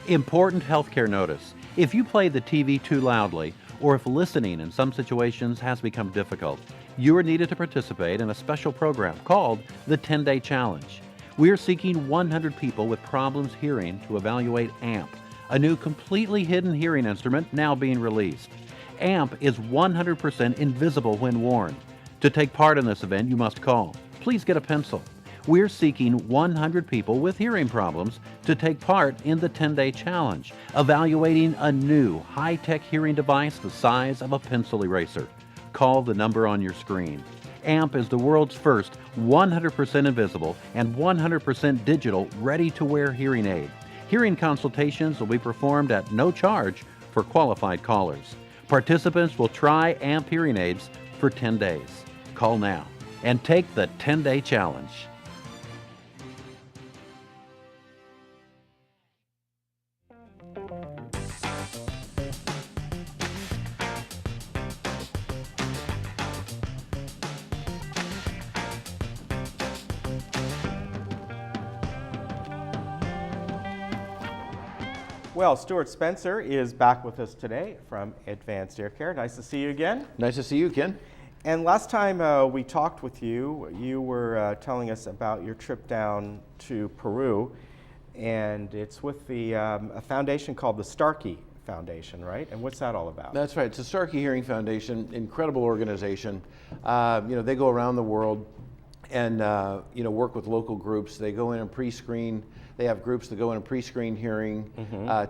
Important healthcare notice. If you play the TV too loudly, or if listening in some situations has become difficult, you are needed to participate in a special program called the 10-Day Challenge. We are seeking 100 people with problems hearing to evaluate AMP, a new completely hidden hearing instrument now being released. AMP is 100% invisible when worn. To take part in this event, you must call. Please get a pencil. We're seeking 100 people with hearing problems to take part in the 10-Day Challenge, evaluating a new high-tech hearing device the size of a pencil eraser. Call the number on your screen. AMP is the world's first 100% invisible and 100% digital ready-to-wear hearing aid. Hearing consultations will be performed at no charge for qualified callers. Participants will try AMP hearing aids for 10 days. Call now and take the 10-Day Challenge. Well, Stuart Spencer is back with us today from Advanced Ear Care. Nice to see you again. Nice to see you, Ken. And last time we talked with you, you were telling us about your trip down to Peru, and it's with a foundation called the Starkey Foundation, right? And what's that all about? That's right. It's the Starkey Hearing Foundation, incredible organization. They go around the world and work with local groups. They go in and pre-screen. They have groups that go in and pre-screen hearing,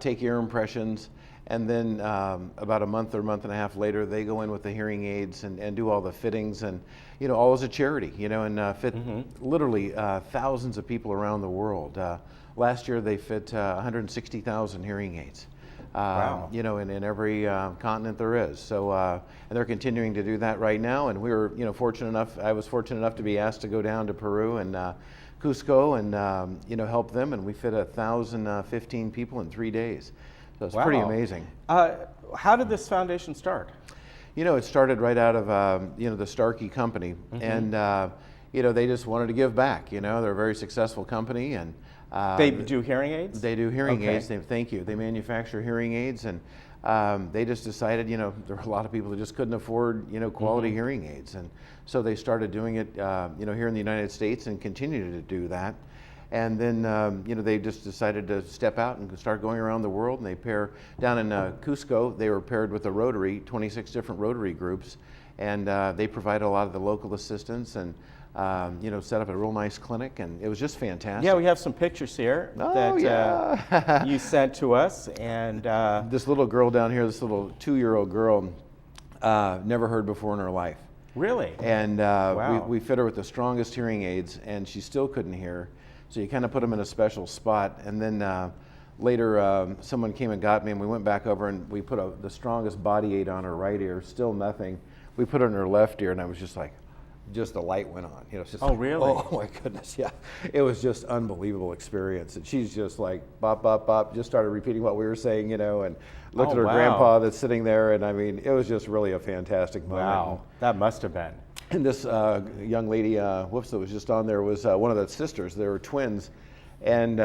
take ear impressions, and then about a month or month and a half later, they go in with the hearing aids and do all the fittings, and all as a charity, and fit literally thousands of people around the world. Last year, they fit 160,000 hearing aids. Wow. In every continent there is. So, and they're continuing to do that right now. And we were, I was fortunate enough to be asked to go down to Peru and Cusco and, help them. And we fit 1,015 people in 3 days. So it's pretty amazing. How did this foundation start? It started right out of, the Starkey company. And, they just wanted to give back. They're a very successful company. And they do hearing aids? They do hearing aids. Thank you. They manufacture hearing aids, and they just decided, there were a lot of people that just couldn't afford, quality hearing aids, and so they started doing it, here in the United States, and continue to do that. And then, they just decided to step out and start going around the world. And they pair down in Cusco. They were paired with a Rotary, 26 different Rotary groups, and they provide a lot of the local assistance and. Set up a real nice clinic, and it was just fantastic. Yeah, we have some pictures here that you sent to us, and this little girl down here, this little 2-year-old girl, never heard before in her life. Really? And wow. we fit her with the strongest hearing aids, and she still couldn't hear. So you kind of put them in a special spot, and then later someone came and got me, and we went back over and we put the strongest body aid on her right ear. Still nothing. We put it in her left ear, and I was just like. Just the light went on. It's just really? Oh my goodness, yeah. It was just unbelievable experience. And she's just like, bop, bop, bop, just started repeating what we were saying, and looked at her grandpa that's sitting there. And I mean, it was just really a fantastic moment. Wow, that must have been. And this young lady, that was just on there was one of the sisters. They were twins. And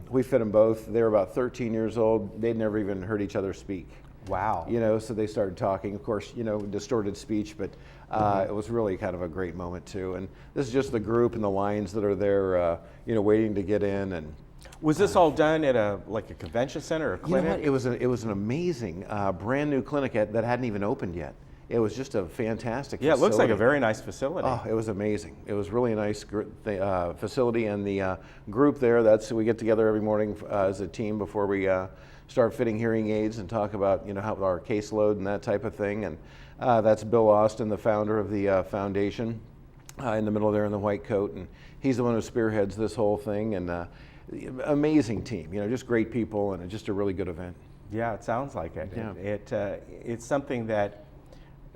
we fit them both. They were about 13 years old. They'd never even heard each other speak. Wow. So they started talking, of course, distorted speech, but it was really kind of a great moment too. And this is just the group and the lines that are there, waiting to get in. And was this all done at a convention center or a clinic? You know what? It was an amazing, brand new clinic that hadn't even opened yet. It was just a fantastic facility. It looks like a very nice facility. Oh, it was amazing. It was really a nice facility, and the group there, we get together every morning as a team before we start fitting hearing aids and talk about, how our caseload and that type of thing. And that's Bill Austin, the founder of the foundation, in the middle there in the white coat, and he's the one who spearheads this whole thing. And amazing team, just great people, and just a really good event. Yeah, it sounds like it. Yeah. It's something that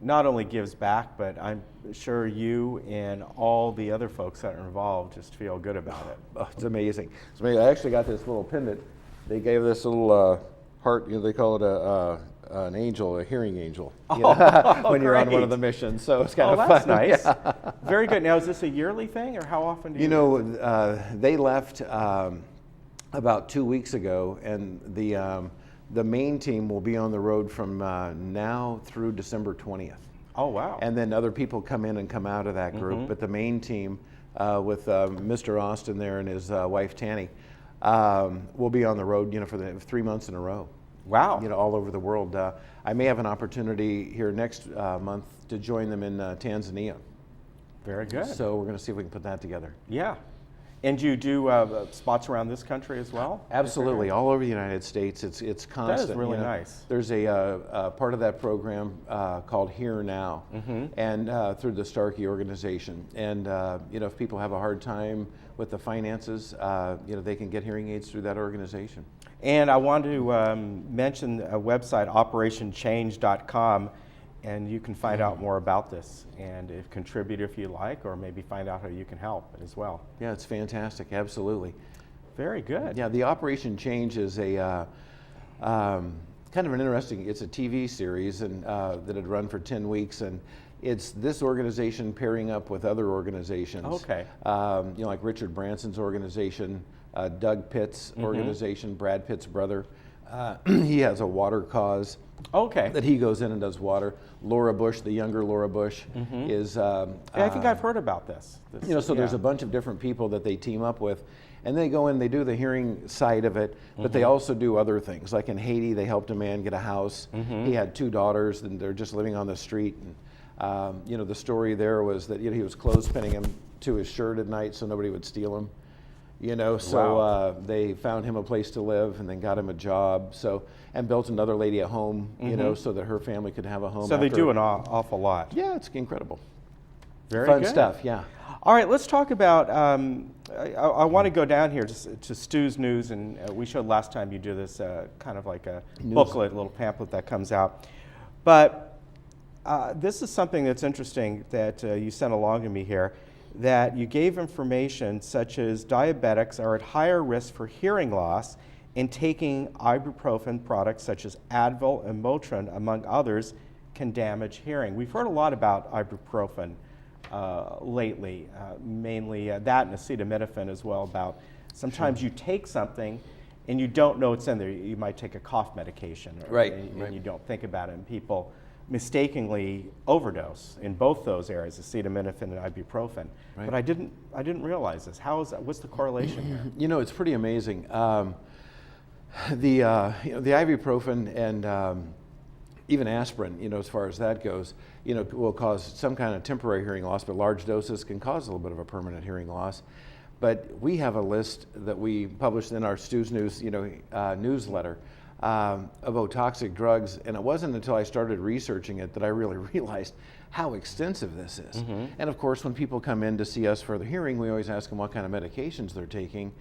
not only gives back, but I'm sure you and all the other folks that are involved just feel good about it. Oh, it's amazing. It's amazing. I actually got this little pendant. They gave this little heart, they call it an angel, a hearing angel, when you're on one of the missions. So it's kind of that's fun. Nice. Yeah. Very good. Now, is this a yearly thing, or how often do you? They left about 2 weeks ago, and the main team will be on the road from now through December 20th. Oh, wow. And then other people come in and come out of that group, but the main team with Mr. Austin there and his wife Tanny will be on the road, for the 3 months in a row. Wow. All over the world. I may have an opportunity here next month to join them in Tanzania. Very good. So we're going to see if we can put that together. Yeah. And you do spots around this country as well? Absolutely, all over the United States. It's constant. That is really nice. There's a part of that program called Here Now, and through the Starkey organization. And if people have a hard time with the finances, they can get hearing aids through that organization. And I want to mention a website, operationchange.com, and you can find out more about this and contribute if you like, or maybe find out how you can help as well. Yeah, it's fantastic, absolutely. Very good. Yeah, the Operation Change is a kind of an interesting, it's a TV series and that had run for 10 weeks, and it's this organization pairing up with other organizations. Okay. Like Richard Branson's organization, Doug Pitt's organization, Brad Pitt's brother. He has a water cause. Okay. That he goes in and does water. Laura Bush, the younger Laura Bush, is. Yeah, I think I've heard about this. So there's a bunch of different people that they team up with, and they go in. They do the hearing side of it, but they also do other things. Like in Haiti, they helped a man get a house. He had 2 daughters, and they're just living on the street. And the story there was that he was clothespinning him to his shirt at night so nobody would steal him. Wow. They found him a place to live and then got him a job. And built another lady a home, so that her family could have a home. So they do an awful lot. Yeah, it's incredible. Very Fun good stuff, yeah. All right, let's talk about, I want to go down here to Stu's News, and we showed last time you do this kind of like a booklet, a little pamphlet that comes out. But this is something that's interesting that you sent along to me here, that you gave information such as diabetics are at higher risk for hearing loss, and taking ibuprofen products such as Advil and Motrin, among others, can damage hearing. We've heard a lot about ibuprofen lately, mainly that and acetaminophen as well, about sometimes you take something and you don't know it's in there. You might take a cough medication, and you don't think about it, and people mistakenly overdose in both those areas, acetaminophen and ibuprofen. Right. But I didn't realize this. How is that? What's the correlation here? It's pretty amazing. The ibuprofen and even aspirin, as far as that goes, will cause some kind of temporary hearing loss, but large doses can cause a little bit of a permanent hearing loss. But we have a list that we published in our Stu's News, newsletter of otoxic drugs, and it wasn't until I started researching it that I really realized how extensive this is. And of course, when people come in to see us for the hearing, we always ask them what kind of medications they're taking.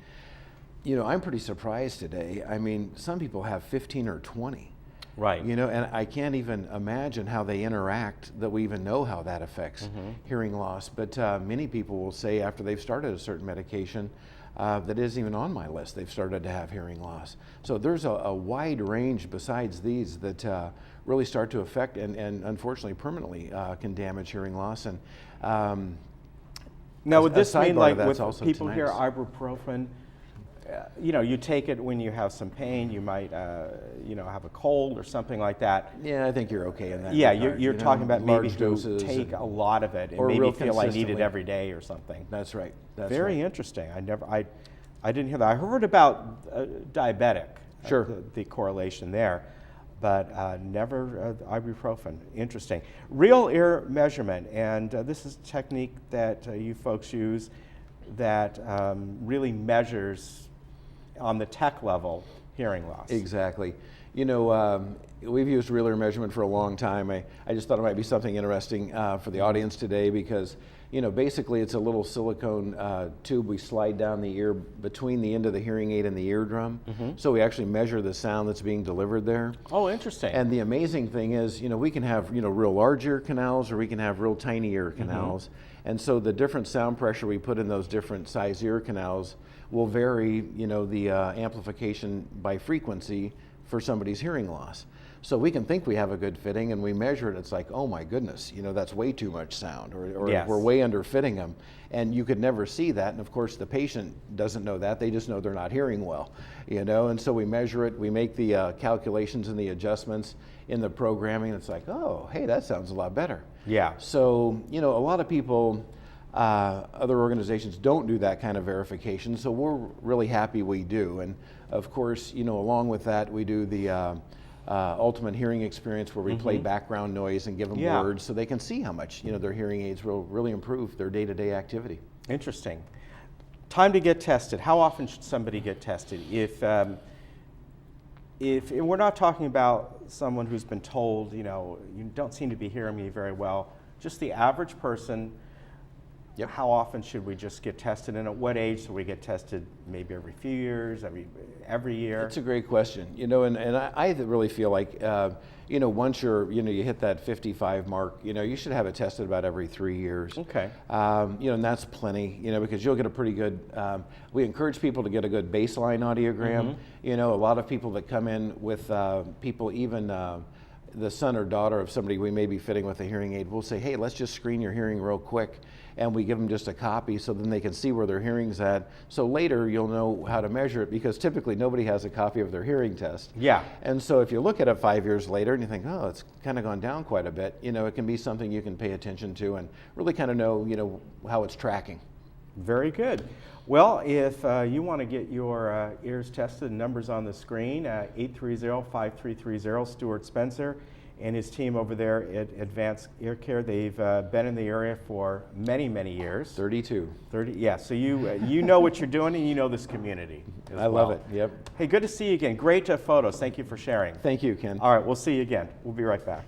I'm pretty surprised today. I mean, some people have 15 or 20. Right. And I can't even imagine how they interact, that we even know how that affects hearing loss. But many people will say after they've started a certain medication that isn't even on my list, they've started to have hearing loss. So there's a wide range besides these that really start to affect and unfortunately permanently can damage hearing loss. And now, would this mean, like, with people tinnitus. hear ibuprofen, you take it when you have some pain, you might, have a cold or something like that. Yeah, I think you're okay in that. Yeah, regard, you're talking about maybe doses take a lot of it and or maybe real feel I need it consistently. every day or something. That's right. That's Very right. interesting. I didn't hear that. I heard about diabetic, Sure. the correlation there, but never ibuprofen. Interesting. Real ear measurement, and this is a technique that you folks use that really measures on the tech level hearing loss. Exactly. We've used real ear measurement for a long time. I just thought it might be something interesting for the audience today because, basically it's a little silicone tube we slide down the ear between the end of the hearing aid and the eardrum. So we actually measure the sound that's being delivered there. Oh, interesting. And the amazing thing is, we can have, real large ear canals or we can have real tiny ear canals. And so the different sound pressure we put in those different size ear canals will vary, the amplification by frequency for somebody's hearing loss. So we can think we have a good fitting and we measure it, it's like, oh my goodness, that's way too much sound, or Yes. we're way under fitting them. And you could never see that, and of course the patient doesn't know that, they just know they're not hearing well, and so we measure it, we make the calculations and the adjustments in the programming, and it's like, oh, hey, that sounds a lot better. Yeah. So, a lot of people, other organizations don't do that kind of verification, so we're really happy we do. And of course, along with that, we do the ultimate hearing experience where we play background noise and give them Yeah. words so they can see how much, their hearing aids will really improve their day-to-day activity. Interesting. Time to get tested. How often should somebody get tested? If we're not talking about someone who's been told, you don't seem to be hearing me very well, just the average person, Yep. how often should we just get tested, and at what age should we get tested? Maybe every few years, every year? That's a great question. And I really feel like, once you hit that 55 mark, you should have it tested about every 3 years. Okay. And that's plenty, because you'll get a pretty good, we encourage people to get a good baseline audiogram. A lot of people that come in with people, even the son or daughter of somebody we may be fitting with a hearing aid, we'll say, hey, let's just screen your hearing real quick. And we give them just a copy so then they can see where their hearing's at. So later you'll know how to measure it, because typically nobody has a copy of their hearing test. Yeah. And so if you look at it 5 years later and you think, oh, it's kind of gone down quite a bit, it can be something you can pay attention to and really kind of know, how it's tracking. Very good. Well, if you want to get your ears tested, the number's on the screen, 830-5330. Stuart Spencer and his team over there at Advanced Ear Care, they've been in the area for many, many years. 32. 30, yeah, so you know what you're doing, and you know this community as I love it, yep. Hey, good to see you again. Great photos. Thank you for sharing. Thank you, Ken. All right, we'll see you again. We'll be right back.